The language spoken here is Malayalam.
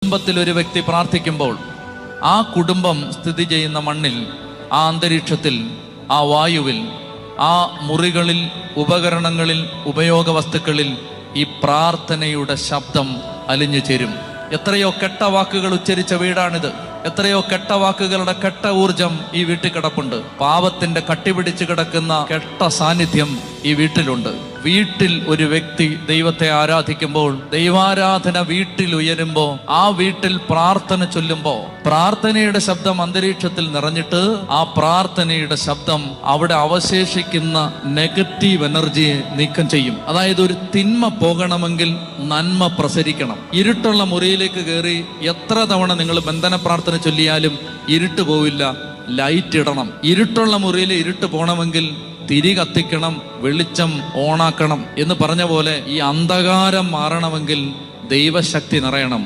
കുടുംബത്തിൽ ഒരു വ്യക്തി പ്രാർത്ഥിക്കുമ്പോൾ ആ കുടുംബം സ്ഥിതി ചെയ്യുന്ന മണ്ണിൽ, ആ അന്തരീക്ഷത്തിൽ, ആ വായുവിൽ, ആ മുറികളിൽ, ഉപകരണങ്ങളിൽ, ഉപയോഗ വസ്തുക്കളിൽ ഈ പ്രാർത്ഥനയുടെ ശബ്ദം അലിഞ്ഞു ചേരും. എത്രയോ കെട്ട വാക്കുകൾ ഉച്ചരിച്ച വീടാണിത്. എത്രയോ കെട്ട വാക്കുകളുടെ കെട്ട ഊർജം ഈ വീട്ടിൽ കിടപ്പുണ്ട്. പാപത്തിന്റെ കട്ടിപിടിച്ച് കിടക്കുന്ന കെട്ട സാന്നിധ്യം ഈ വീട്ടിലുണ്ട്. വീട്ടിൽ ഒരു വ്യക്തി ദൈവത്തെ ആരാധിക്കുമ്പോൾ, ദൈവാരാധന വീട്ടിൽ ഉയരുമ്പോൾ, ആ വീട്ടിൽ പ്രാർത്ഥന ചൊല്ലുമ്പോൾ, പ്രാർത്ഥനയുടെ ശബ്ദം അന്തരീക്ഷത്തിൽ നിറഞ്ഞിട്ട് ആ പ്രാർത്ഥനയുടെ ശബ്ദം അവിടെ അവശേഷിക്കുന്ന നെഗറ്റീവ് എനർജിയെ നീക്കം ചെയ്യും. അതായത് ഒരു തിന്മ പോകണമെങ്കിൽ നന്മ പ്രസരിക്കണം. ഇരുട്ടുള്ള മുറിയിലേക്ക് കയറി എത്ര തവണ നിങ്ങൾ ബന്ധന പ്രാർത്ഥന ചൊല്ലിയാലും ഇരുട്ട് പോവില്ല. ലൈറ്റ് ഇടണം. ഇരുട്ടുള്ള മുറിയിൽ ഇരുട്ട് പോകണമെങ്കിൽ തിരി കത്തിക്കണം, വെളിച്ചം ഓണാക്കണം എന്ന് പറഞ്ഞ പോലെ ഈ അന്ധകാരം മാറണമെങ്കിൽ ദൈവശക്തി നിറയണം.